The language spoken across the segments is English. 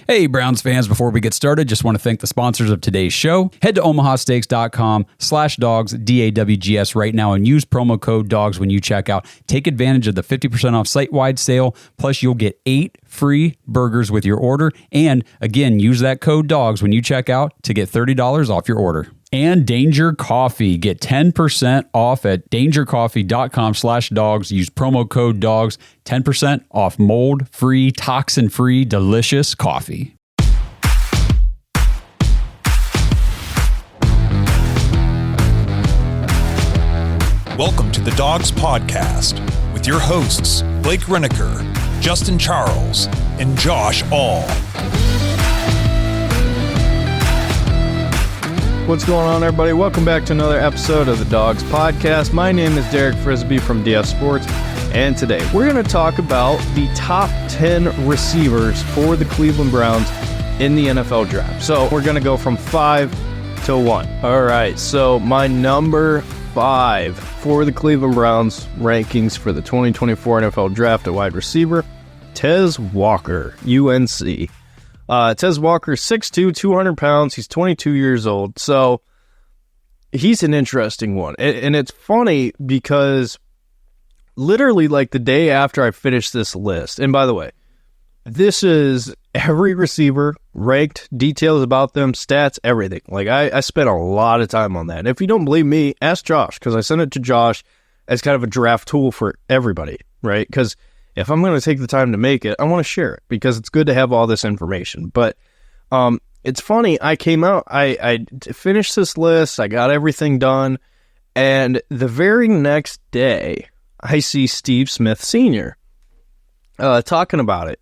Hey, Browns fans, before we get started, just want to thank the sponsors of today's show. Head to omahasteaks.com/dogs, DAWGS right now and use promo code DOGS when you check out. Take advantage of the 50% off site-wide sale, plus you'll get 8 free burgers with your order. And again, use that code DOGS when you check out to get $30 off your order. And Danger Coffee. Get 10% off at dangercoffee.com/dogs. Use promo code DOGS. 10% off mold-free, toxin-free, delicious coffee. Welcome to the Dogs Podcast with your hosts, Blake Reneker, Justin Charles, and Josh All. What's going on, everybody? Welcome back to another episode of the Dogs Podcast. My name is Derek Frisbee from DF Sports, and today we're going to talk about the top 10 receivers for the Cleveland Browns in the NFL Draft. So we're going to go from 5 to 1. All right, so my number 5 for the Cleveland Browns rankings for the 2024 NFL Draft at wide receiver, Tez Walker, UNC. Tez Walker, 6'2", 200 pounds. He's 22 years old. So he's an interesting one. And it's funny because literally like the day after I finished this list, and by the way, this is every receiver, ranked, details about them, stats, everything. Like I spent a lot of time on that. And if you don't believe me, ask Josh, because I sent it to Josh as kind of a draft tool for everybody, right? Because if I'm going to take the time to make it, I want to share it because it's good to have all this information. But it's funny, I came out, I finished this list, I got everything done, and the very next day, I see Steve Smith Sr. Talking about it.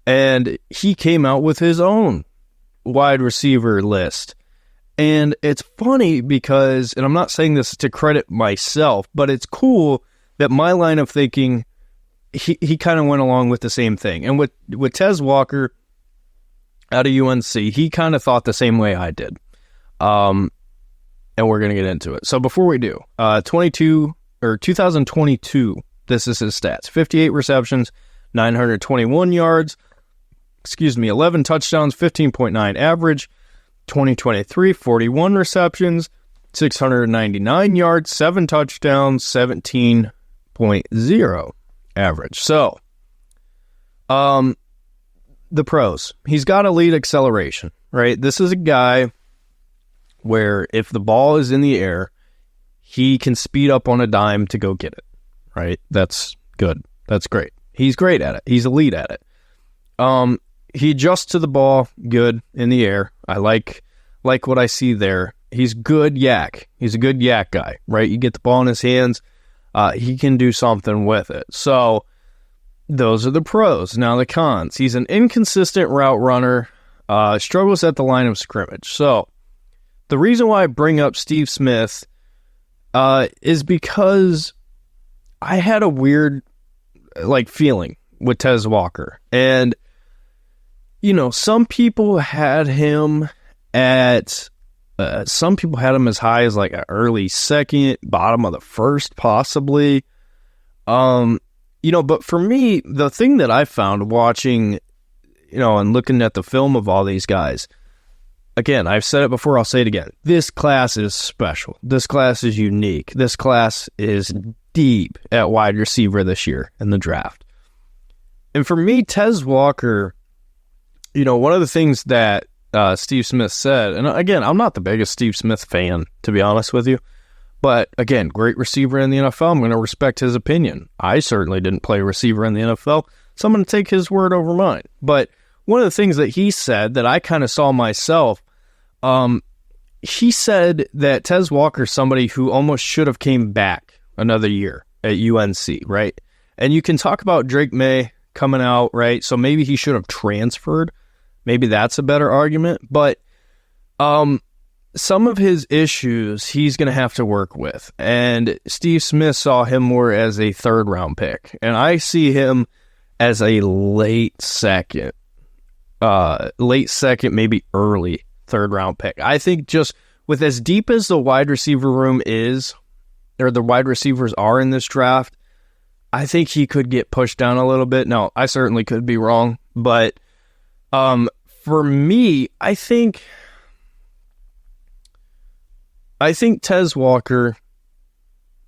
And he came out with his own wide receiver list. And it's funny because, and I'm not saying this to credit myself, but it's cool that my line of thinking, he kind of went along with the same thing. And with Tez Walker out of UNC, he kind of thought the same way I did. And we're going to get into it. So before we do, 2022, this is his stats. 58 receptions, 921 yards, 11 touchdowns, 15.9 average. 2023, 41 receptions, 699 yards, 7 touchdowns, 17.0 average. So, the pros. He's got elite acceleration, right? This is a guy where if the ball is in the air, he can speed up on a dime to go get it, right? That's good. That's great. He's great at it. He's elite at it. He adjusts to the ball good in the air. I like what I see there. He's good yak. He's a good yak guy, right? You get the ball in his hands, he can do something with it. So those are the pros. Now the cons. He's an inconsistent route runner, struggles at the line of scrimmage. So the reason why I bring up Steve Smith is because I had a weird feeling with Tez Walker. And, some people had him as high as like an early second, bottom of the first, possibly. But for me, the thing that I found watching, and looking at the film of all these guys, again, I've said it before, I'll say it again. This class is special. This class is unique. This class is deep at wide receiver this year in the draft. And for me, Tez Walker, one of the things that Steve Smith said, and again, I'm not the biggest Steve Smith fan, to be honest with you, but again, great receiver in the NFL. I'm going to respect his opinion. I certainly didn't play receiver in the NFL, so I'm going to take his word over mine. But one of the things that he said that I kind of saw myself, he said that Tez Walker is somebody who almost should have came back another year at UNC, right? And you can talk about Drake May coming out, right? So maybe he should have transferred. Maybe that's a better argument. But some of his issues he's going to have to work with. And Steve Smith saw him more as a third-round pick. And I see him as a late second, maybe early third-round pick. I think just with as deep as the wide receiver room is, or the wide receivers are in this draft, I think he could get pushed down a little bit. Now, I certainly could be wrong, but for me, I think Tez Walker,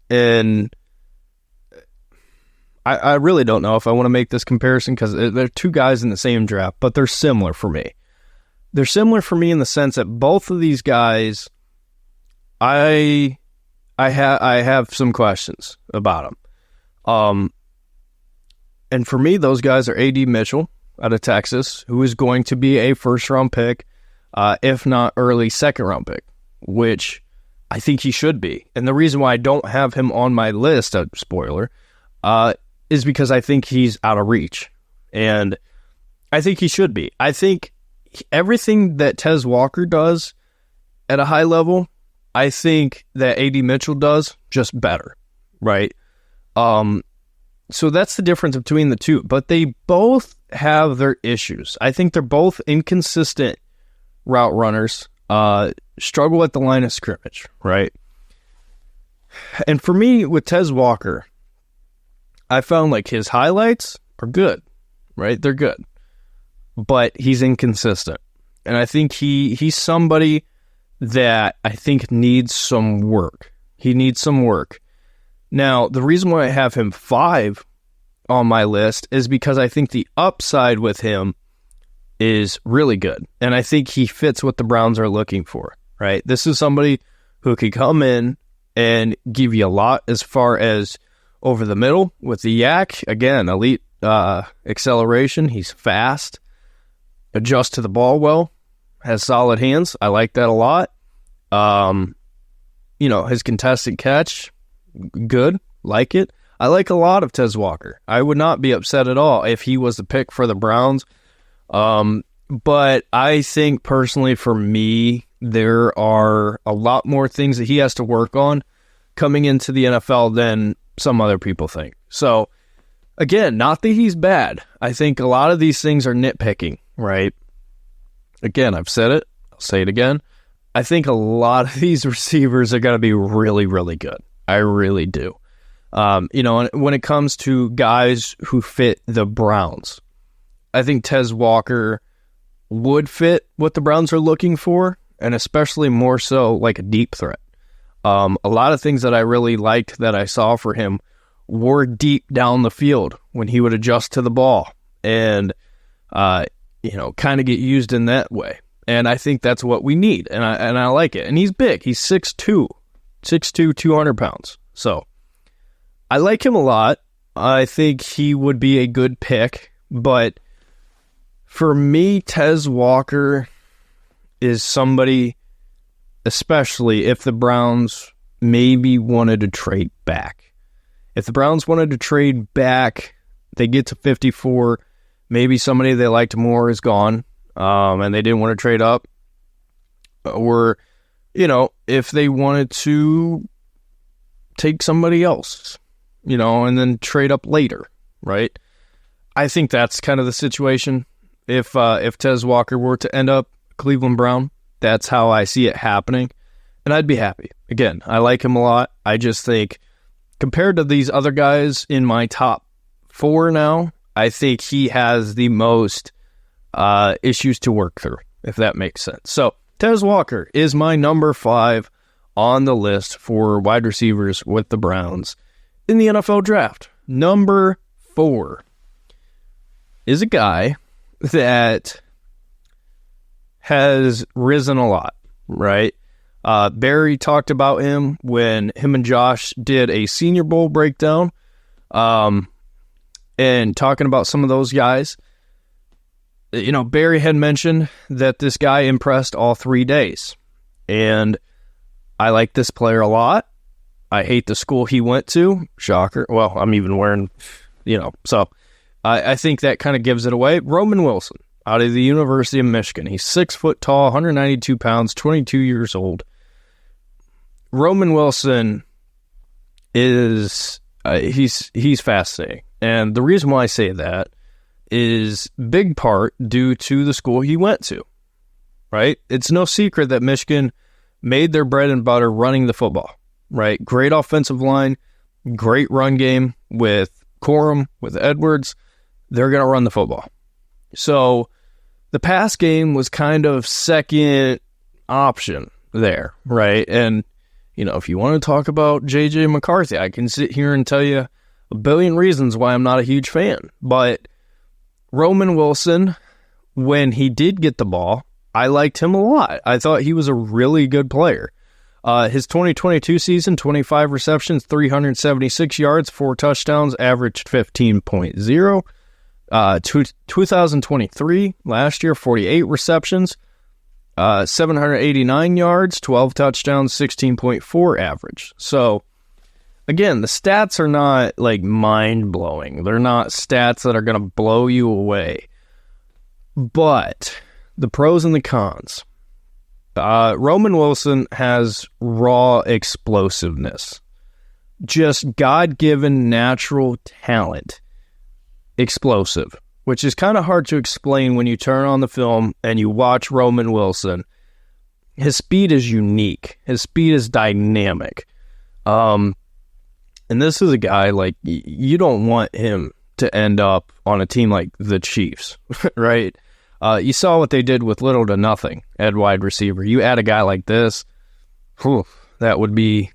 and I really don't know if I want to make this comparison because they're two guys in the same draft, but they're similar for me. They're similar for me in the sense that both of these guys, I have some questions about them. And for me, those guys are A.D. Mitchell out of Texas, who is going to be a first-round pick, if not early second-round pick, which I think he should be. And the reason why I don't have him on my list, spoiler, is because I think he's out of reach. And I think he should be. I think everything that Tez Walker does at a high level, I think that A.D. Mitchell does just better, right? So that's the difference between the two. But they both have their issues. I think they're both inconsistent route runners, struggle at the line of scrimmage, right? And for me, with Tez Walker, I found like his highlights are good, right? They're good. But he's inconsistent. And I think he's somebody that I think needs some work. He needs some work. Now, the reason why I have him 5 on my list is because I think the upside with him is really good. And I think he fits what the Browns are looking for, right? This is somebody who could come in and give you a lot as far as over the middle with the yak. Again, elite acceleration. He's fast. Adjusts to the ball well. Has solid hands. I like that a lot. His contested catch, good. Like it. I like a lot of Tez Walker. I would not be upset at all if he was the pick for the Browns. But I think personally for me, there are a lot more things that he has to work on coming into the NFL than some other people think. So, again, not that he's bad. I think a lot of these things are nitpicking, right? Again, I've said it. I'll say it again. I think a lot of these receivers are going to be really, really good. I really do. And when it comes to guys who fit the Browns, I think Tez Walker would fit what the Browns are looking for, and especially more so like a deep threat. A lot of things that I really liked that I saw for him were deep down the field when he would adjust to the ball and, kind of get used in that way. And I think that's what we need, and I like it. And he's big. He's 6'2", 200 pounds. So I like him a lot. I think he would be a good pick, but for me, Tez Walker is somebody, especially if the Browns maybe wanted to trade back. If the Browns wanted to trade back, they get to 54, maybe somebody they liked more is gone, and they didn't want to trade up. Or, if they wanted to take somebody else, and then trade up later, right? I think that's kind of the situation. If Tez Walker were to end up Cleveland Brown, that's how I see it happening, and I'd be happy. Again, I like him a lot. I just think compared to these other guys in my top 4 now, I think he has the most issues to work through, if that makes sense. So Tez Walker is my number 5 on the list for wide receivers with the Browns in the NFL draft. Number 4 is a guy that has risen a lot, right? Barry talked about him when him and Josh did a Senior Bowl breakdown, and talking about some of those guys. Barry had mentioned that this guy impressed all 3 days, and I like this player a lot. I hate the school he went to. Shocker. Well, I'm even wearing, so I think that kind of gives it away. Roman Wilson, out of the University of Michigan. He's 6 foot tall, 192 pounds, 22 years old. Roman Wilson is, he's fascinating. And the reason why I say that is big part due to the school he went to, right? It's no secret that Michigan made their bread and butter running the football, right? Great offensive line, great run game with Corum, with Edwards. They're going to run the football. So the pass game was kind of second option there, right? And, if you want to talk about J.J. McCarthy, I can sit here and tell you a billion reasons why I'm not a huge fan. But Roman Wilson, when he did get the ball, I liked him a lot. I thought he was a really good player. His 2022 season, 25 receptions, 376 yards, 4 touchdowns, averaged 15.0. 2023, last year, 48 receptions, 789 yards, 12 touchdowns, 16.4 average. So, again, the stats are not like mind-blowing. They're not stats that are going to blow you away. But the pros and the cons. Roman Wilson has raw explosiveness. Just God-given natural talent. Explosive, which is kind of hard to explain when you turn on the film and you watch Roman Wilson. His speed is unique. His speed is dynamic. And this is a guy, like, you don't want him to end up on a team like the Chiefs, right? You saw what they did with little to nothing at wide receiver. You add a guy like this, that would be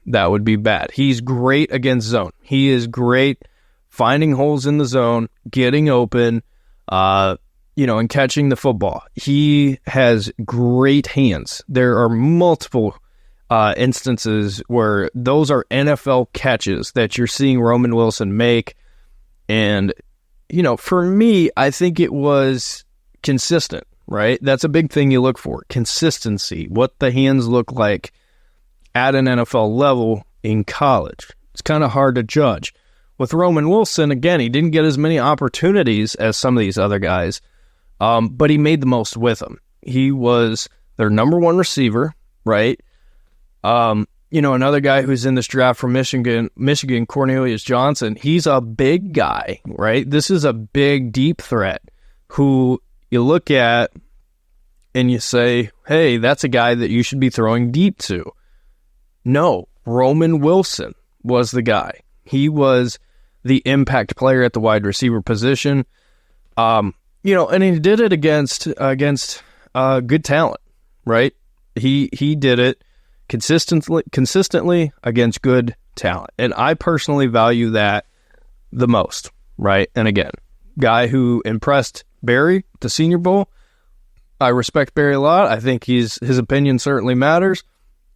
bad. He's great against zone. He is great finding holes in the zone, getting open, and catching the football. He has great hands. There are multiple instances where those are NFL catches that you're seeing Roman Wilson make. And, for me, I think it was consistent, right? That's a big thing you look for. Consistency, what the hands look like at an NFL level in college. It's kind of hard to judge. With Roman Wilson, again, he didn't get as many opportunities as some of these other guys, but he made the most with them. He was their number one receiver, right? Another guy who's in this draft from Michigan, Cornelius Johnson, he's a big guy, right? This is a big, deep threat who you look at and you say, hey, that's a guy that you should be throwing deep to. No, Roman Wilson was the guy. He was the impact player at the wide receiver position. And he did it against good talent, right? He did it consistently against good talent. And I personally value that the most, right? And again, guy who impressed Barry at the Senior Bowl. I respect Barry a lot. I think his opinion certainly matters.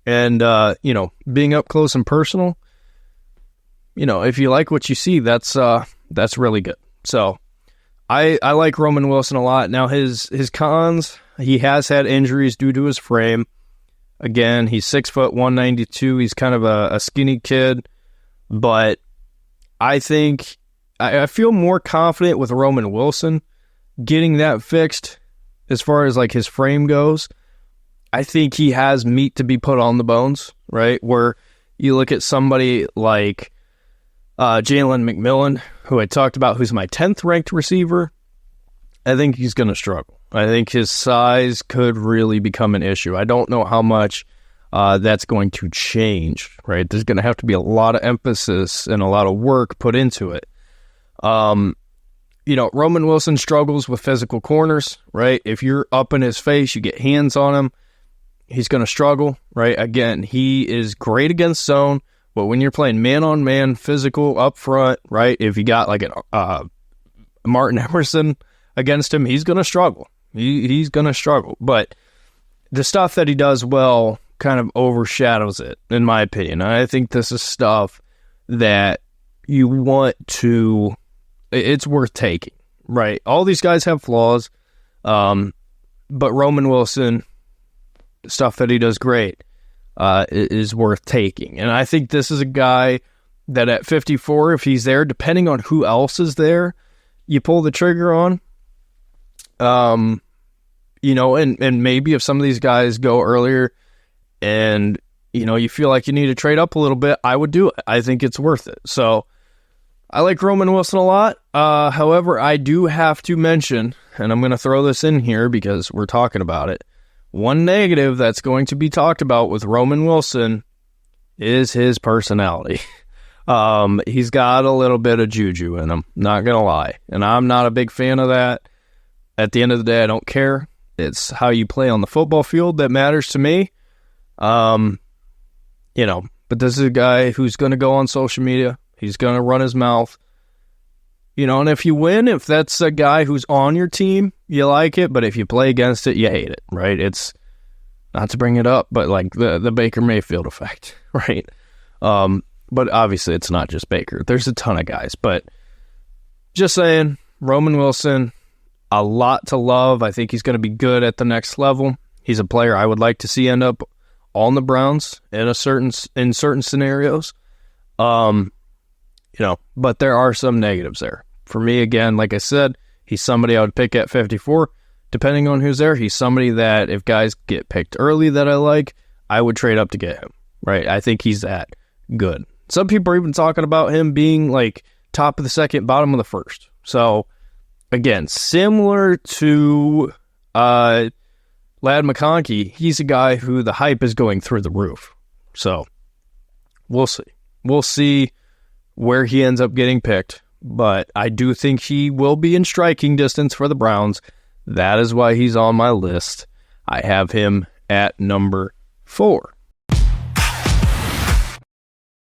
And, being up close and personal, if you like what you see, that's really good. So I like Roman Wilson a lot. Now his cons, he has had injuries due to his frame. Again, he's 6 foot 192. He's kind of a skinny kid, but I think I feel more confident with Roman Wilson getting that fixed as far as like his frame goes. I think he has meat to be put on the bones, right? Where you look at somebody like Jalen McMillan, who I talked about, who's my 10th ranked receiver. I think he's going to struggle. I think his size could really become an issue. I don't know how much that's going to change, right? There's going to have to be a lot of emphasis and a lot of work put into it. Roman Wilson struggles with physical corners, right? If you're up in his face, you get hands on him, he's going to struggle, right? Again, he is great against zone, but when you're playing man-on-man, physical, up front, right, if you got like a Martin Emerson against him, he's going to struggle. He's going to struggle. But the stuff that he does well kind of overshadows it, in my opinion. I think this is stuff that you want to... It's worth taking, right? All these guys have flaws, but Roman Wilson, stuff that he does great, is worth taking. And I think this is a guy that at 54, if he's there, depending on who else is there, you pull the trigger on. And maybe if some of these guys go earlier and, you feel like you need to trade up a little bit, I would do it. I think it's worth it. So I like Roman Wilson a lot. However, I do have to mention, and I'm going to throw this in here because we're talking about it, one negative that's going to be talked about with Roman Wilson is his personality. He's got a little bit of juju in him, not going to lie. And I'm not a big fan of that. At the end of the day, I don't care. It's how you play on the football field that matters to me. But this is a guy who's going to go on social media. He's going to run his mouth. And if you win, if that's a guy who's on your team, you like it. But if you play against it, you hate it, right? It's not to bring it up, but like the Baker Mayfield effect, right? But obviously it's not just Baker. There's a ton of guys. But just saying, Roman Wilson, a lot to love. I think he's going to be good at the next level. He's a player I would like to see end up on the Browns in certain scenarios. But there are some negatives there. For me, again, like I said, he's somebody I would pick at 54. Depending on who's there, he's somebody that if guys get picked early that I like, I would trade up to get him, right? I think he's that good. Some people are even talking about him being like top of the second, bottom of the first. So, again, similar to Ladd McConkey, he's a guy who the hype is going through the roof. So, we'll see. We'll see where he ends up getting picked, but I do think he will be in striking distance for the Browns. That is why he's on my list. I have him at number 4.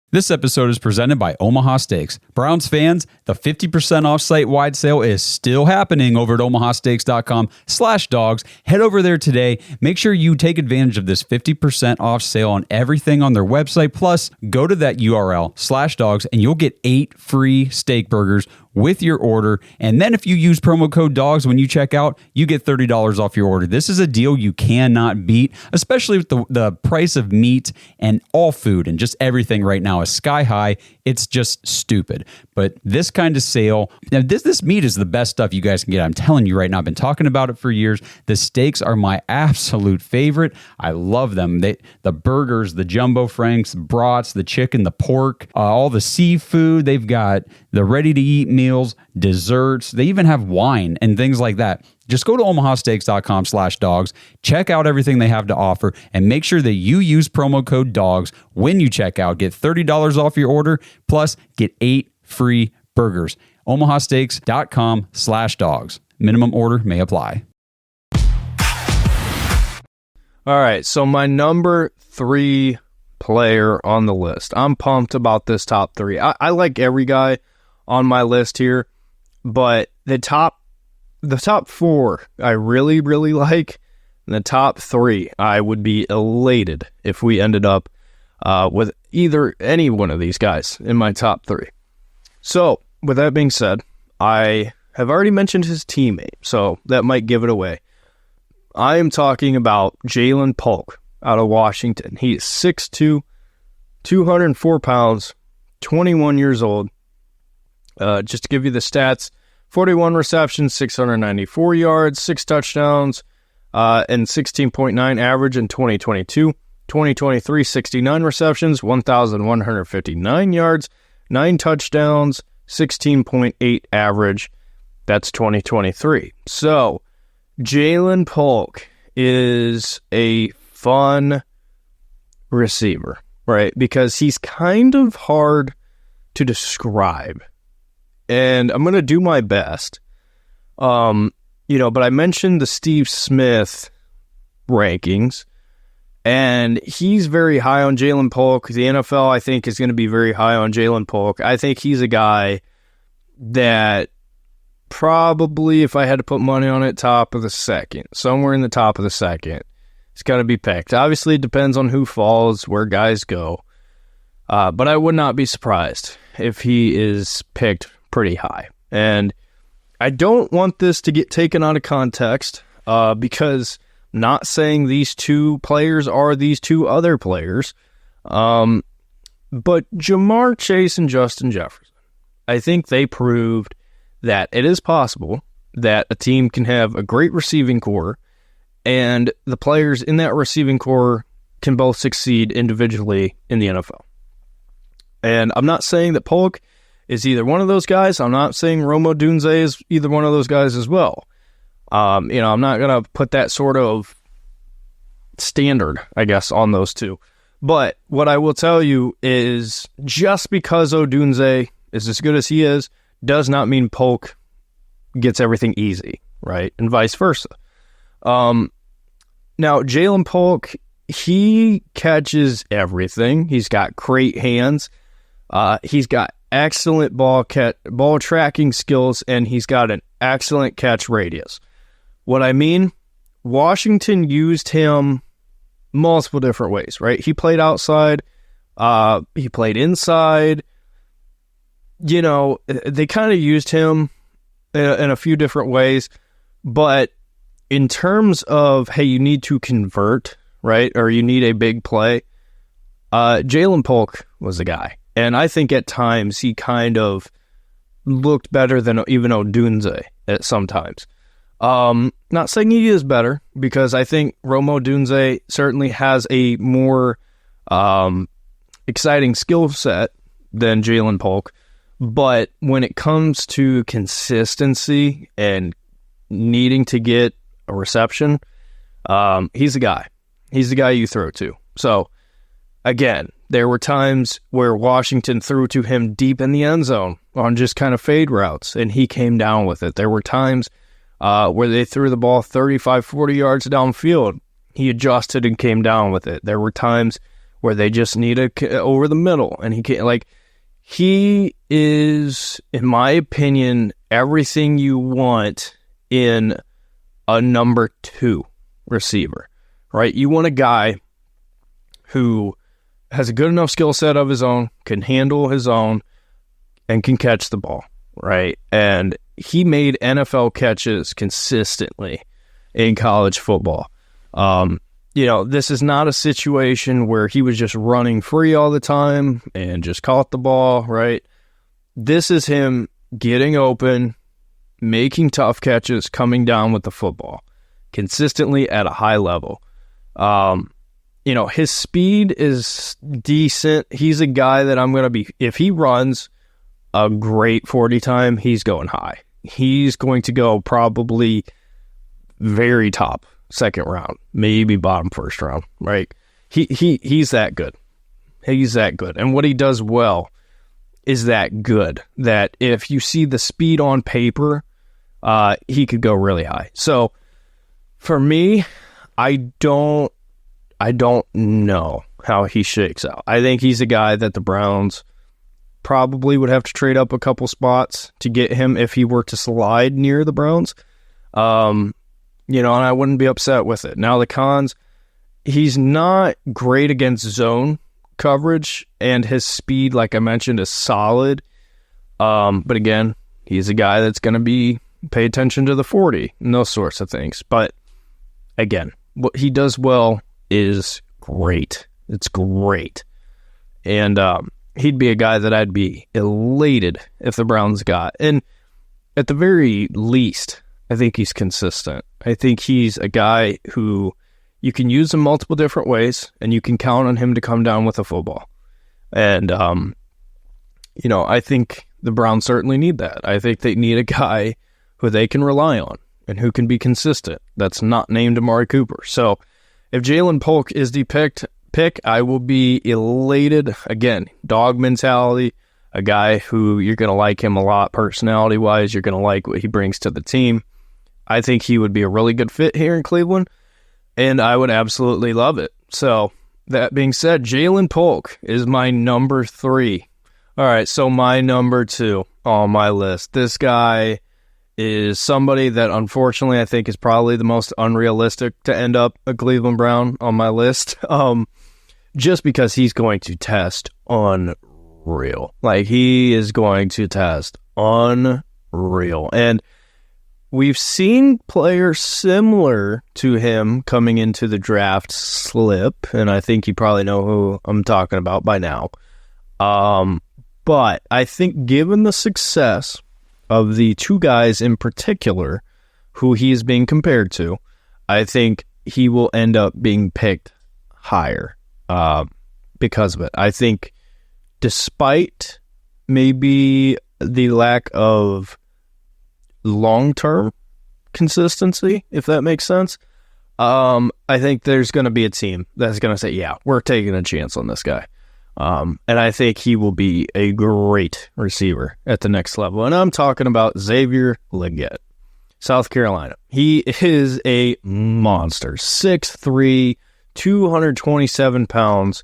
This episode is presented by Omaha Steaks. Browns fans, the 50% off site-wide sale is still happening over at omahasteaks.com/dogs. Head over there today. Make sure you take advantage of this 50% off sale on everything on their website. Plus, go to that URL /dogs and you'll get 8 free steak burgers with your order. And then if you use promo code DOGS when you check out, you get $30 off your order. This is a deal you cannot beat, especially with the price of meat and all food and just everything right now is sky high. It's just stupid. But this kind of sale, now this meat is the best stuff you guys can get. I'm telling you right now, I've been talking about it for years. The steaks are my absolute favorite. I love them. The burgers, the jumbo franks, brats, the chicken, the pork, all the seafood. They've got the ready-to-eat meals, desserts. They even have wine and things like that. Just go to omahasteaks.com/dogs, check out everything they have to offer, and make sure that you use promo code DOGS when you check out. Get $30 off your order, plus get 8 free burgers. omahasteaks.com/dogs. Minimum order may apply. All right, so my number 3 player on the list. I'm pumped about this top 3. I like every guy on my list here, but the top 4 I really, really like, and the top 3 I would be elated if we ended up with any one of these guys in my top 3. So, with that being said, I have already mentioned his teammate, so that might give it away. I am talking about Ja'Lynn Polk out of Washington. He is 6'2", 204 pounds, 21 years old. Just to give you the stats, 41 receptions, 694 yards, 6 touchdowns, and 16.9 average in 2022. 2023, 69 receptions, 1,159 yards, 9 touchdowns, 16.8 average. That's 2023. So, Ja'Lynn Polk is a fun receiver, right? Because he's kind of hard to describe. And I'm going to do my best. But I mentioned the Steve Smith rankings, and he's very high on Ja'Lynn Polk. The NFL, I think, is going to be very high on Ja'Lynn Polk. I think he's a guy that probably, if I had to put money on it, top of the second. Somewhere in the top of the second. It's got to be picked. Obviously, it depends on who falls, where guys go. But I would not be surprised if he is picked pretty high. And I don't want this to get taken out of context because I'm not saying these 2 players are these 2 other players. But Ja'Marr Chase and Justin Jefferson, I think they proved that it is possible that a team can have a great receiving core and the players in that receiving core can both succeed individually in the NFL. And I'm not saying that Polk is either one of those guys. I'm not saying Rome Odunze is either one of those guys as well. I'm not going to put that sort of standard, I guess, on those 2. But what I will tell you is just because Odunze is as good as he is, does not mean Polk gets everything easy, right? And vice versa. Now, Jalen Polk, he catches everything. He's got great hands. He's got excellent ball tracking skills, and he's got an excellent catch radius. What I mean, Washington used him multiple different ways, right? He played outside. He played inside. You know, they kind of used him in a few different ways, but in terms of, hey, you need to convert, right? Or you need a big play. Jalen Polk was the guy. And I think at times he kind of looked better than even Odunze at sometimes. Not saying he is better, because I think Rome Odunze certainly has a more exciting skill set than Jalen Polk. But when it comes to consistency and needing to get a reception, he's the guy. He's the guy you throw to. So, again, there were times where Washington threw to him deep in the end zone on just kind of fade routes, and he came down with it. There were times where they threw the ball 35, 40 yards downfield. He adjusted and came down with it. There were times where they just needed over the middle, and he is, in my opinion, everything you want in a number 2 receiver, right? You want a guy who has a good enough skill set of his own, can handle his own, and can catch the ball, right? And he made NFL catches consistently in college football. This is not a situation where he was just running free all the time and just caught the ball, right? This is him getting open, making tough catches, coming down with the football consistently at a high level. His speed is decent. He's a guy that I'm going to if he runs a great 40 time, he's going high. He's going to go probably very top second round, maybe bottom first round, right? He's that good. He's that good. And what he does well is that good, that if you see the speed on paper, he could go really high. So for me, I don't know how he shakes out. I think he's a guy that the Browns probably would have to trade up a couple spots to get him if he were to slide near the Browns. And I wouldn't be upset with it. Now, the cons, he's not great against zone coverage, and his speed, like I mentioned, is solid. But again, he's a guy that's going to pay attention to the 40 and those sorts of things. But again, what he does well is great. It's great. And he'd be a guy that I'd be elated if the Browns got. And at the very least, I think he's consistent. I think he's a guy who you can use in multiple different ways, and you can count on him to come down with a football. And, I think the Browns certainly need that. I think they need a guy who they can rely on and who can be consistent. That's not named Amari Cooper. So if Jalen Polk is the pick, I will be elated. Again, dog mentality, a guy who you're going to like him a lot personality-wise. You're going to like what he brings to the team. I think he would be a really good fit here in Cleveland, and I would absolutely love it. So that being said, Jalen Polk is my number 3. All right, so my number 2 on my list. This guy is somebody that unfortunately I think is probably the most unrealistic to end up a Cleveland Brown on my list, just because he's going to test unreal. Like, he is going to test unreal. And we've seen players similar to him coming into the draft slip, and I think you probably know who I'm talking about by now. But I think given the success of the 2 guys in particular who he is being compared to, I think he will end up being picked higher because of it. I think despite maybe the lack of long-term consistency, if that makes sense, I think there's going to be a team that's going to say, yeah, we're taking a chance on this guy. And I think he will be a great receiver at the next level. And I'm talking about Xavier Legette. South Carolina. He is a monster. 6'3", 227 pounds.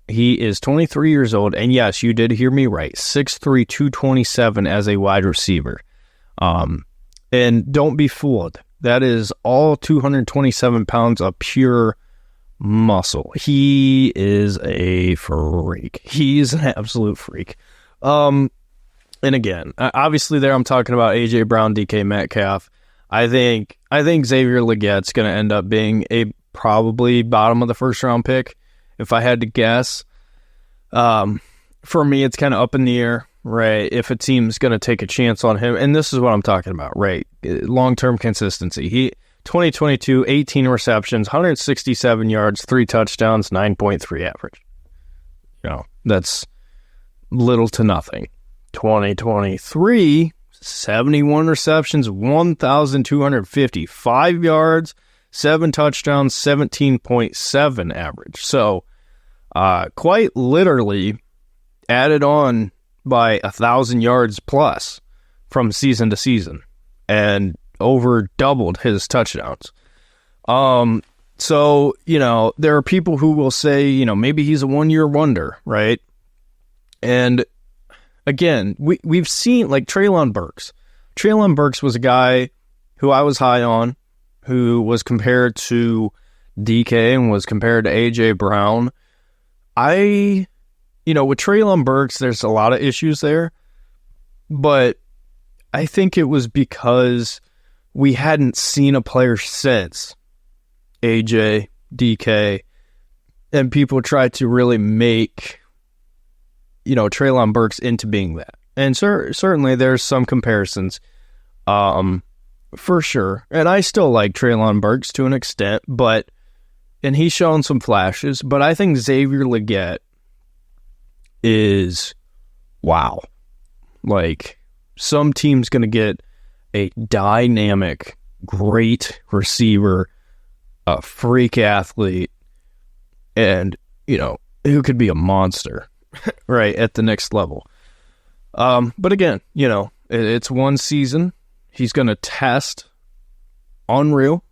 He is 23 years old. And yes, you did hear me right. 6'3", 227 as a wide receiver. And don't be fooled. That is all 227 pounds of pure muscle. He is a freak. He's an absolute freak. And again, obviously there I'm talking about A.J. Brown, DK Metcalf. I think Xavier Legette's going to end up being a probably bottom of the first round pick, if I had to guess. For me, it's kind of up in the air, right? If a team's going to take a chance on him, and this is what I'm talking about, right? Long-term consistency. 2022, 18 receptions, 167 yards, 3 touchdowns, 9.3 average. That's little to nothing. 2023, 71 receptions, 1,255 yards, 7 touchdowns, 17.7 average. So, quite literally added on by 1,000 yards plus from season to season, and over doubled his touchdowns. So, there are people who will say, maybe he's a one-year wonder, right? And again, we've seen, like, Treylon Burks. Treylon Burks was a guy who I was high on, who was compared to DK and was compared to A.J. Brown. With Treylon Burks, there's a lot of issues there, but I think it was because we hadn't seen a player since AJ, DK, and people tried to really make, Treylon Burks into being that. And certainly there's some comparisons, for sure. And I still like Treylon Burks to an extent, and he's shown some flashes, but I think Xavier Legette is, wow. Like, some team's going to get a dynamic, great receiver, a freak athlete, and, who could be a monster, right, at the next level. But again, it's one season. He's going to test unreal.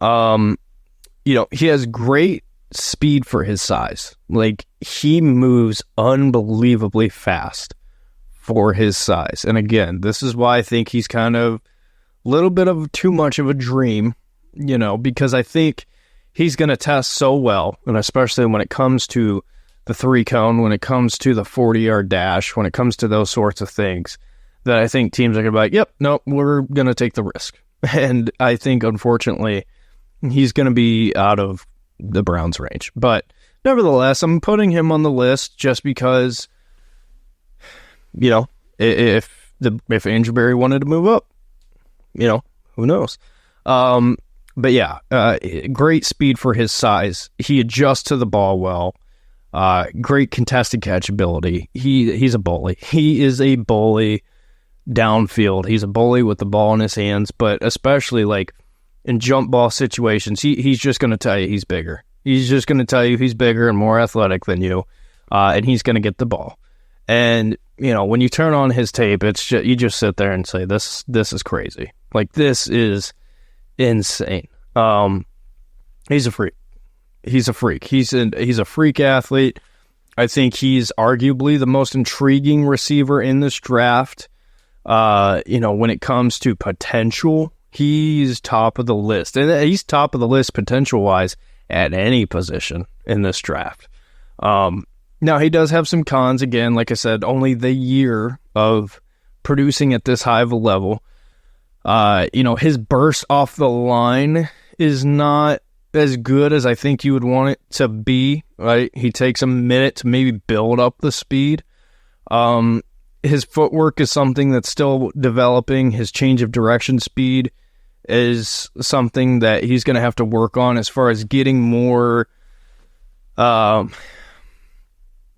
He has great speed for his size. Like, he moves unbelievably fast for his size. And again, this is why I think he's kind of a little bit of too much of a dream, because I think he's going to test so well, and especially when it comes to the 3-cone, when it comes to the 40-yard dash, when it comes to those sorts of things, that I think teams are going to be like, yep, no, we're going to take the risk. And I think, unfortunately, he's going to be out of the Browns' range. But nevertheless, I'm putting him on the list just because, if Andrew Berry wanted to move up, who knows? But yeah, great speed for his size. He adjusts to the ball well. Great contested catch ability. He's a bully. He is a bully downfield. He's a bully with the ball in his hands, but especially like in jump ball situations, he's just going to tell you he's bigger. He's just going to tell you he's bigger and more athletic than you, and he's going to get the ball. And when you turn on his tape, it's just, you just sit there and say, this is crazy. Like, this is insane. He's a freak. He's a freak. He's a freak athlete. I think he's arguably the most intriguing receiver in this draft. When it comes to potential, he's top of the list. And he's top of the list potential-wise at any position in this draft. Now, he does have some cons. Again, like I said, only the year of producing at this high of a level. His burst off the line is not as good as I think you would want it to be, right? He takes a minute to maybe build up the speed. His footwork is something that's still developing. His change of direction speed is something that he's going to have to work on as far as getting more,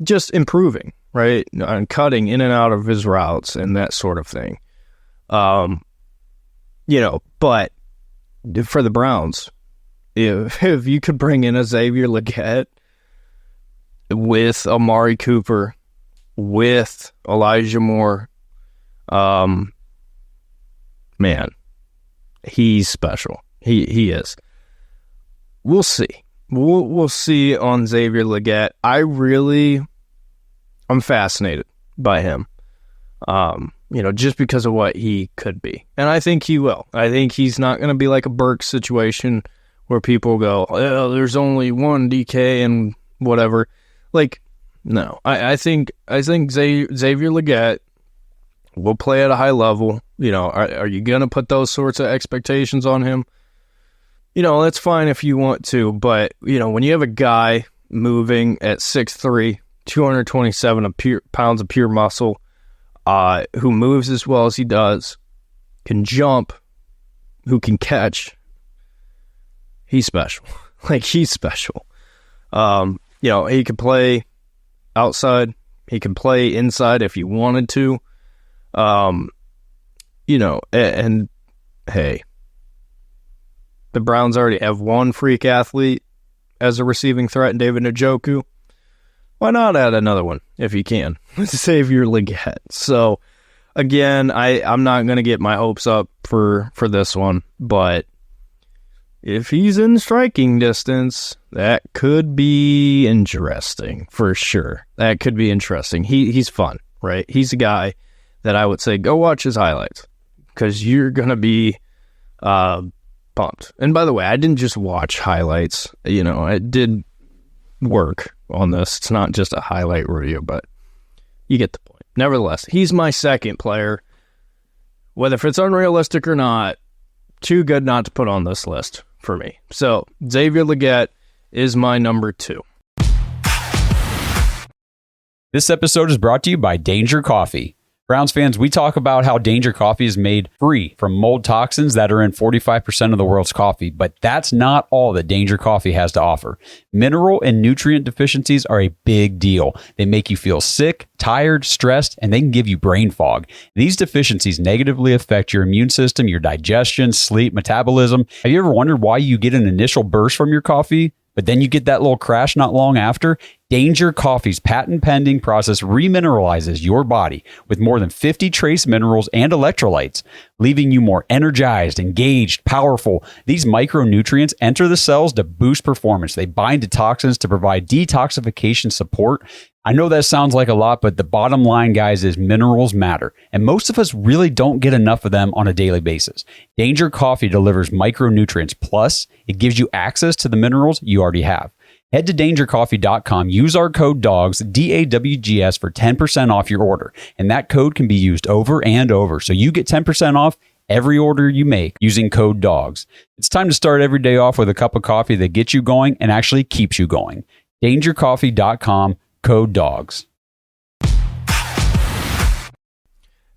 just improving, right? And cutting in and out of his routes and that sort of thing. But for the Browns, if you could bring in a Xavier Legette with Amari Cooper, with Elijah Moore, man, he's special. He is. We'll see. We'll see on Xavier Legette. I'm fascinated by him. Just because of what he could be. And I think he will. I think he's not going to be like a Burke situation where people go, oh, there's only one DK and whatever. Like, no. I think Xavier Legette will play at a high level. Are you going to put those sorts of expectations on him? That's fine if you want to. But, when you have a guy moving at 6'3", 227 pounds of pure muscle, who moves as well as he does, can jump, who can catch, he's special. He's special. He can play outside. He can play inside if he wanted to. And hey, the Browns already have one freak athlete as a receiving threat in David Njoku. Why not add another one if you can? Xavier Legette. So, again, I'm not going to get my hopes up for this one, but if he's in striking distance, that could be interesting for sure. That could be interesting. He's fun, right? He's a guy that I would say go watch his highlights because you're going to be pumped. And by the way, I didn't just watch highlights. I did work on this. It's not just a highlight review, but you get the point. Nevertheless, he's my second player. Whether if it's unrealistic or not, too good not to put on this list for me. So, Xavier Legette is my number 2. This episode is brought to you by Danger Coffee. Browns fans, we talk about how Danger Coffee is made free from mold toxins that are in 45% of the world's coffee, but that's not all that Danger Coffee has to offer. Mineral and nutrient deficiencies are a big deal. They make you feel sick, tired, stressed, and they can give you brain fog. These deficiencies negatively affect your immune system, your digestion, sleep, metabolism. Have you ever wondered why you get an initial burst from your coffee, but then you get that little crash not long after? Danger Coffee's patent-pending process remineralizes your body with more than 50 trace minerals and electrolytes, leaving you more energized, engaged, powerful. These micronutrients enter the cells to boost performance. They bind to toxins to provide detoxification support. I know that sounds like a lot, but the bottom line, guys, is minerals matter, and most of us really don't get enough of them on a daily basis. Danger Coffee delivers micronutrients, plus it gives you access to the minerals you already have. Head to dangercoffee.com, use our code DAWGS, DAWGS, for 10% off your order, and that code can be used over and over, so you get 10% off every order you make using code DAWGS. It's time to start every day off with a cup of coffee that gets you going and actually keeps you going. dangercoffee.com, code DAWGS.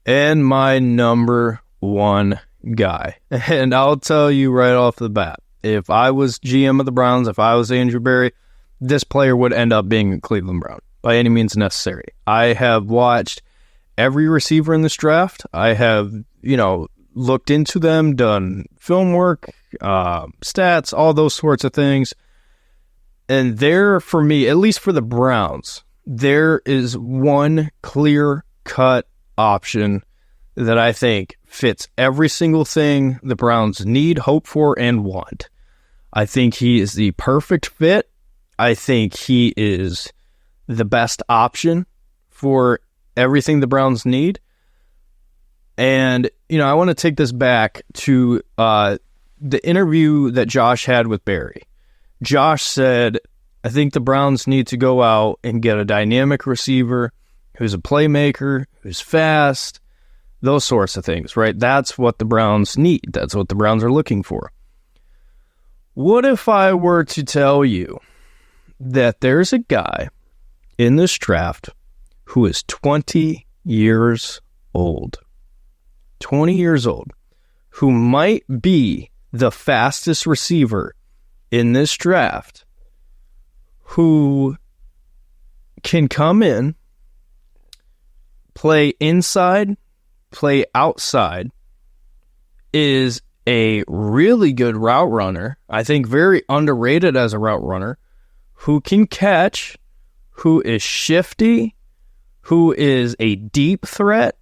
And my number 1 guy, and I'll tell you right off the bat, if I was GM of the Browns, if I was Andrew Berry, this player would end up being a Cleveland Brown by any means necessary. I have watched every receiver in this draft. I have, looked into them, done film work, stats, all those sorts of things. And there, for me, at least for the Browns, there is one clear-cut option that I think fits every single thing the Browns need, hope for, and want. I think he is the perfect fit. I think he is the best option for everything the Browns need. And, I want to take this back to the interview that Josh had with Barry. Josh said, I think the Browns need to go out and get a dynamic receiver who's a playmaker, who's fast, those sorts of things, right? That's what the Browns need. That's what the Browns are looking for. What if I were to tell you that there's a guy in this draft who is 20 years old, 20 years old, who might be the fastest receiver in this draft, who can come in, play inside, play outside, is a really good route runner, I think very underrated as a route runner, who can catch, who is shifty, who is a deep threat,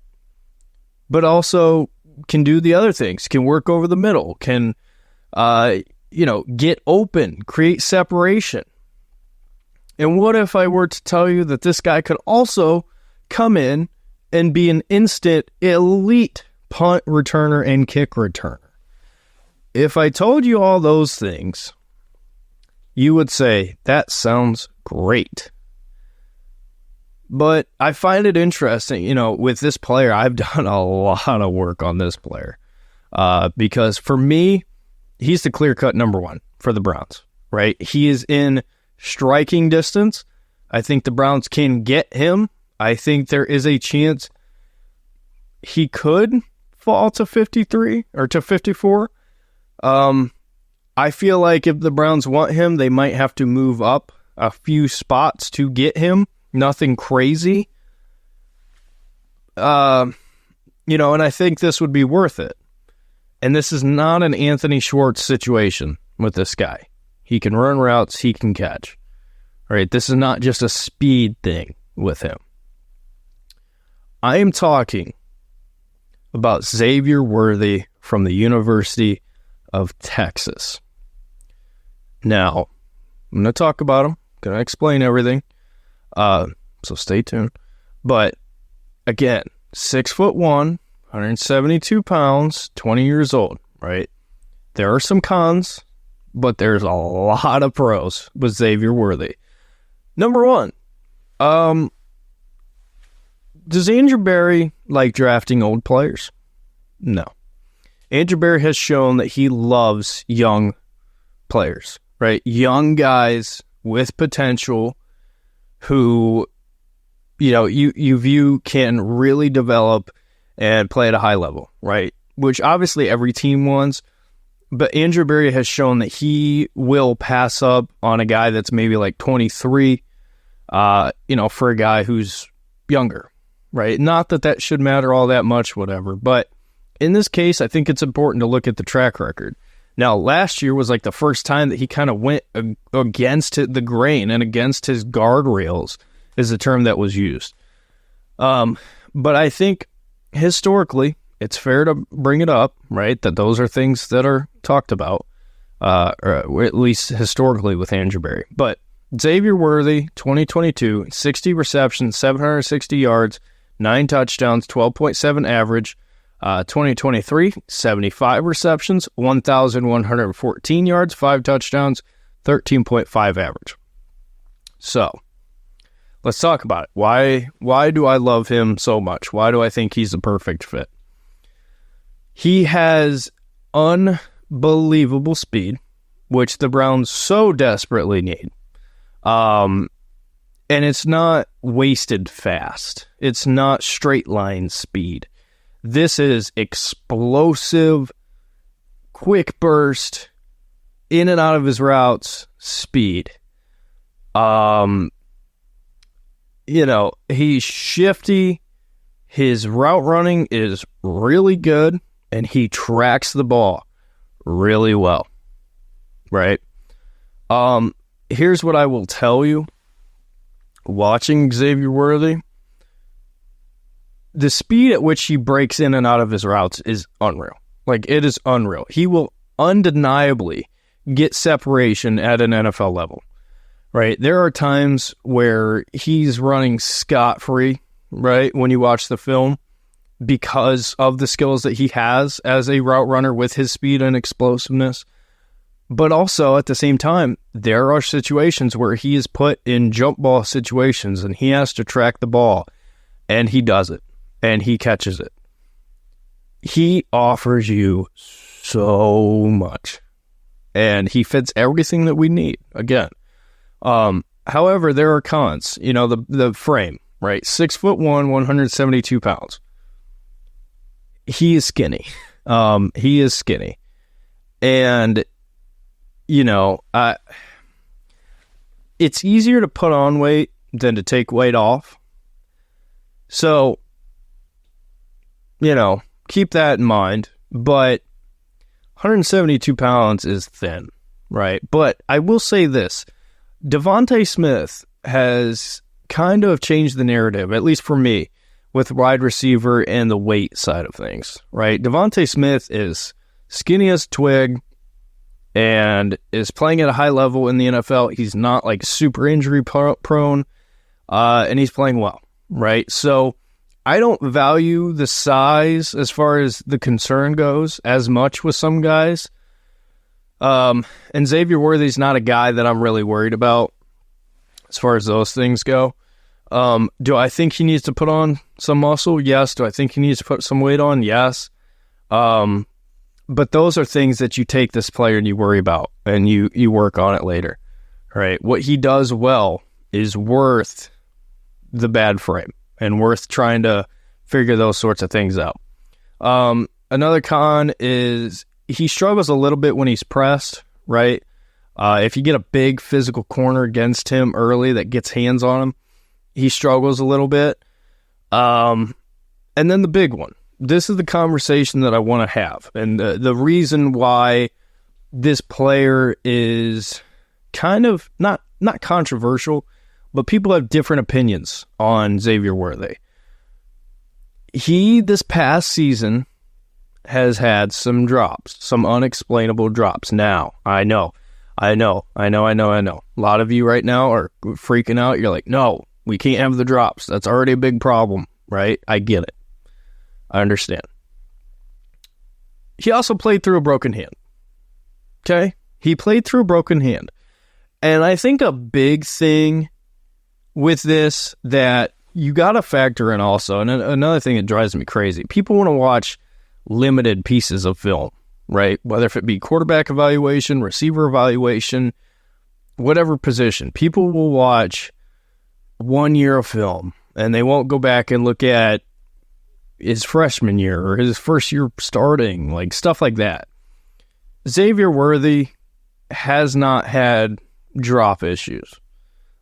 but also can do the other things, can work over the middle, can, get open, create separation. And what if I were to tell you that this guy could also come in and be an instant elite punt returner and kick returner? If I told you all those things, you would say, that sounds great. But I find it interesting, with this player, I've done a lot of work on this player. Because for me, he's the clear-cut number one for the Browns, right? He is in striking distance. I think the Browns can get him. I think there is a chance he could fall to 53 or to 54. I feel like if the Browns want him, they might have to move up a few spots to get him. Nothing crazy. And I think this would be worth it. And this is not an Anthony Schwartz situation with this guy. He can run routes, he can catch. All right, this is not just a speed thing with him. I am talking about Xavier Worthy from the University of Texas. Now, I'm going to talk about him. Going to explain everything. So stay tuned. But again, 6'1", 172 pounds, 20 years old, right? There are some cons, but there's a lot of pros with Xavier Worthy. Number one, does Andrew Berry like drafting old players? No. Andrew Berry has shown that he loves young players, right? Young guys with potential who, you view can really develop and play at a high level, right? Which obviously every team wants, but Andrew Berry has shown that he will pass up on a guy that's maybe like 23, for a guy who's younger, right? Not that should matter all that much, whatever, but in this case, I think it's important to look at the track record. Now, last year was like the first time that he kind of went against the grain and against his guardrails is the term that was used. But I think historically, it's fair to bring it up, right? That those are things that are talked about, or at least historically with Andrew Berry. But Xavier Worthy, 2022, 60 receptions, 760 yards, 9 touchdowns, 12.7 average. 2023, 75 receptions, 1,114 yards, 5 touchdowns, 13.5 average. So, let's talk about it. Why do I love him so much? Why do I think he's the perfect fit? He has unbelievable speed, which the Browns so desperately need. And it's not wasted fast. It's not straight line speed. This is explosive, quick burst, in and out of his routes, speed. He's shifty. His route running is really good, and he tracks the ball really well, right? Here's what I will tell you. Watching Xavier Worthy, the speed at which he breaks in and out of his routes is unreal. Like, it is unreal. He will undeniably get separation at an NFL level, right? There are times where he's running scot-free, right, when you watch the film, because of the skills that he has as a route runner with his speed and explosiveness. But also, at the same time, there are situations where he is put in jump ball situations and he has to track the ball, and he does it. And he catches it. He offers you so much. And he fits everything that we need, again. However, there are cons. The frame, right? 6'1", 172 pounds. He is skinny. He is skinny. And, it's easier to put on weight than to take weight off. So, keep that in mind, but 172 pounds is thin, right? But I will say this, Devontae Smith has kind of changed the narrative, at least for me, with wide receiver and the weight side of things, right? Devontae Smith is skinny as a twig and is playing at a high level in the NFL. He's not like super injury prone, and he's playing well, right? So I don't value the size as far as the concern goes as much with some guys. And Xavier Worthy's not a guy that I'm really worried about as far as those things go. Do I think he needs to put on some muscle? Yes. Do I think he needs to put some weight on? Yes. But those are things that you take this player and you worry about and you work on it later, right? What he does well is worth the bad frame and worth trying to figure those sorts of things out. Another con is he struggles a little bit when he's pressed, right? If you get a big physical corner against him early that gets hands on him, he struggles a little bit. And then the big one. This is the conversation that I want to have. And the reason why this player is kind of not controversial, but people have different opinions on Xavier Worthy. He, this past season, has had some drops, some unexplainable drops. Now, I know. A lot of you right now are freaking out. You're like, no, we can't have the drops. That's already a big problem, right? I get it. I understand. He also played through a broken hand. Okay? He played through a broken hand. And I think a big thing with this that you got to factor in also, and another thing that drives me crazy, people want to watch limited pieces of film, right? Whether if it be quarterback evaluation, receiver evaluation, whatever position. People will watch 1 year of film, and they won't go back and look at his freshman year or his first year starting, like stuff like that. Xavier Worthy has not had drop issues.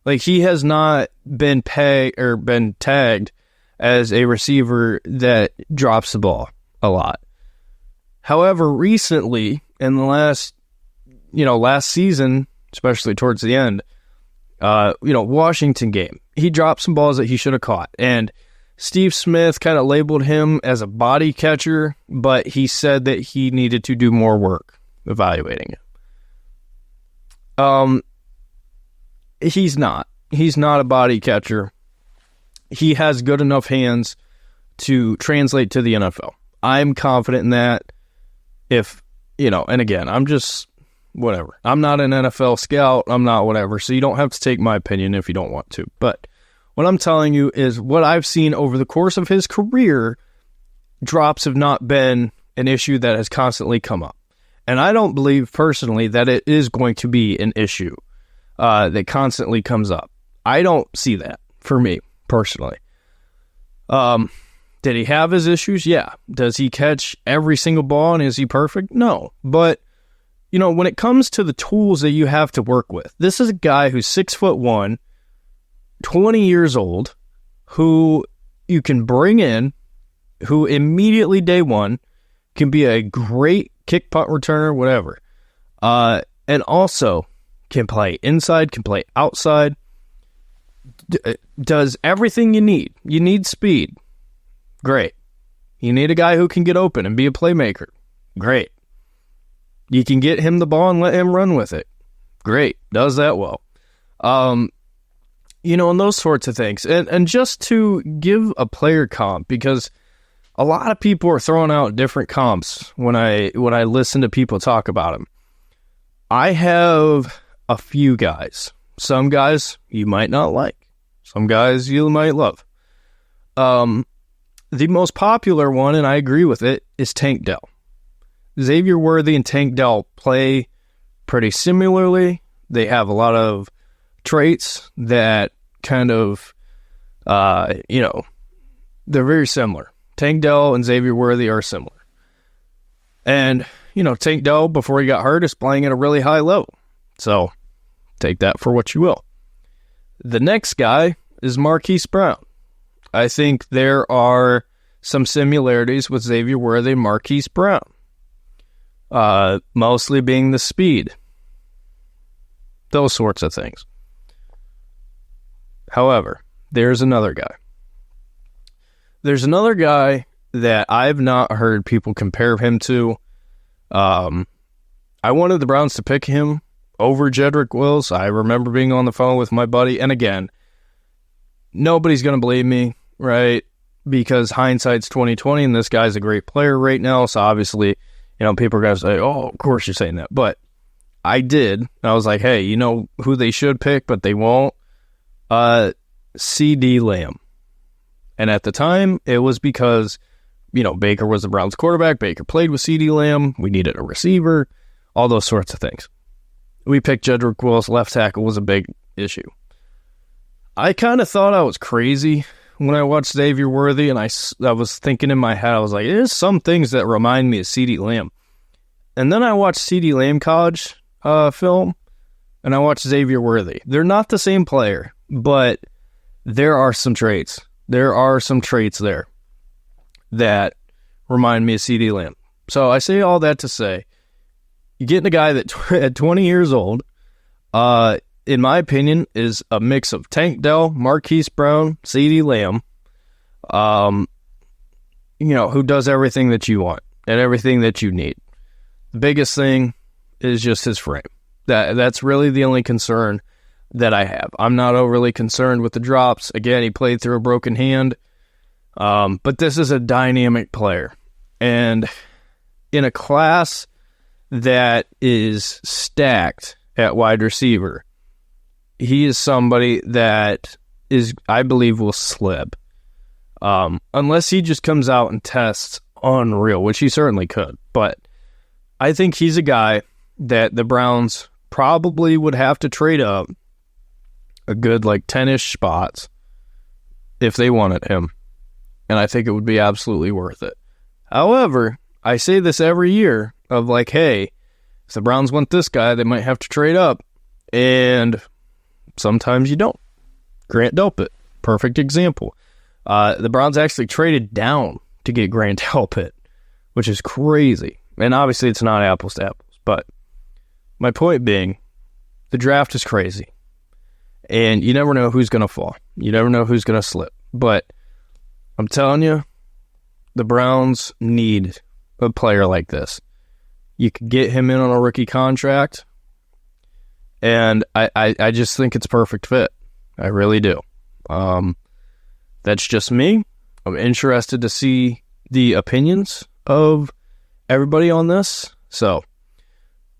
Like, he has not been tagged as a receiver that drops the ball a lot. However, recently, in the last season, especially towards the end, Washington game, he dropped some balls that he should have caught. And Steve Smith kind of labeled him as a body catcher, but he said that he needed to do more work evaluating it. He's not. He's not a body catcher. He has good enough hands to translate to the NFL. I'm confident in that. And again, I'm just whatever. I'm not an NFL scout. I'm not whatever. So you don't have to take my opinion if you don't want to. But what I'm telling you is what I've seen over the course of his career, drops have not been an issue that has constantly come up. And I don't believe personally that it is going to be an issue that constantly comes up. I don't see that for me personally. Did he have his issues? Yeah. Does he catch every single ball and is he perfect? No. But, when it comes to the tools that you have to work with, this is a guy who's 6'1", 20 years old, who you can bring in, who immediately day one can be a great kick punt returner, whatever. And also can play inside, can play outside, does everything you need. You need speed. Great. You need a guy who can get open and be a playmaker. Great. You can get him the ball and let him run with it. Great. Does that well. And those sorts of things. And just to give a player comp, because a lot of people are throwing out different comps when I listen to people talk about him. I have a few guys. Some guys you might not like. Some guys you might love. The most popular one, and I agree with it, is Tank Dell. Xavier Worthy and Tank Dell play pretty similarly. They have a lot of traits that kind of, they're very similar. Tank Dell and Xavier Worthy are similar. And, Tank Dell, before he got hurt, is playing at a really high level. So, take that for what you will. The next guy is Marquise Brown. I think there are some similarities with Xavier Worthy and Marquise Brown. Mostly being the speed. Those sorts of things. However, there's another guy. There's another guy that I've not heard people compare him to. I wanted the Browns to pick him over Jedrick Wills. I remember being on the phone with my buddy, and again, nobody's going to believe me, right? Because hindsight's 20/20, and this guy's a great player right now, so obviously, people are going to say, oh, of course you're saying that. But I did. I was like, hey, you know who they should pick, but they won't? CeeDee Lamb. And at the time, it was because, Baker was the Browns quarterback. Baker played with CeeDee Lamb. We needed a receiver, all those sorts of things. We picked Jedrick Wills. Left tackle was a big issue. I kind of thought I was crazy when I watched Xavier Worthy, and I was thinking in my head, I was like, there's some things that remind me of CeeDee Lamb. And then I watched CeeDee Lamb college film, and I watched Xavier Worthy. They're not the same player, but there are some traits. There are some traits there that remind me of CeeDee Lamb. So I say all that to say, you're getting a guy that at 20 years old, in my opinion, is a mix of Tank Dell, Marquise Brown, CeeDee Lamb, who does everything that you want and everything that you need. The biggest thing is just his frame. That's really the only concern that I have. I'm not overly concerned with the drops. Again, he played through a broken hand, but this is a dynamic player. And in a class that is stacked at wide receiver, he is somebody that I believe, will slip. Unless he just comes out and tests unreal, which he certainly could. But I think he's a guy that the Browns probably would have to trade up a good 10-ish spots if they wanted him. And I think it would be absolutely worth it. However, I say this every year of hey, if the Browns want this guy, they might have to trade up. And sometimes you don't. Grant Delpit, perfect example. The Browns actually traded down to get Grant Delpit, which is crazy. And obviously it's not apples to apples. But my point being, the draft is crazy. And you never know who's going to fall. You never know who's going to slip. But I'm telling you, the Browns need a player like this. You could get him in on a rookie contract, and I just think it's a perfect fit. I really do. That's just me. I'm interested to see the opinions of everybody on this. So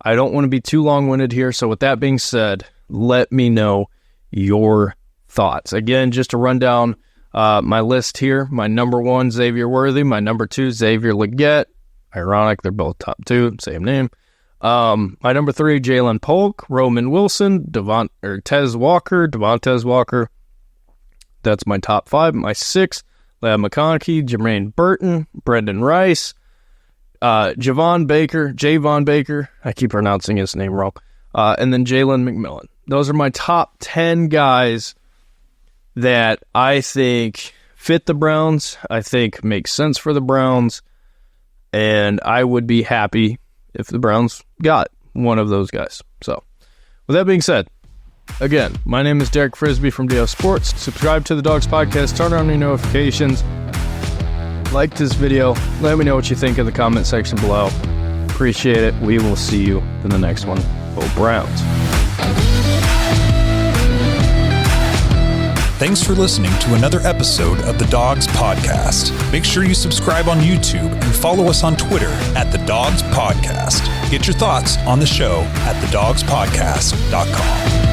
I don't want to be too long-winded here. So with that being said, let me know your thoughts. Again, just to run down my list here. My number 1, Xavier Worthy. My number 2, Xavier Legette. Ironic, they're both top 2, same name. My number 3, Jalen Polk, Roman Wilson, Devontae Walker. That's my top 5. My 6, Ladd McConkey, Jermaine Burton, Brendan Rice, Javon Baker. I keep pronouncing his name wrong. And then Jalen McMillan. Those are my top 10 guys that I think fit the Browns, I think make sense for the Browns, and I would be happy if the Browns got one of those guys. So, with that being said, again, my name is Derek Frisbee from DS Sports. Subscribe to the Dogs Podcast, turn on your notifications, like this video, let me know what you think in the comment section below. Appreciate it. We will see you in the next one. Go Browns. Thanks for listening to another episode of the Dogs Podcast. Make sure you subscribe on YouTube and follow us on Twitter at The Dogs Podcast. Get your thoughts on the show at thedogspodcast.com.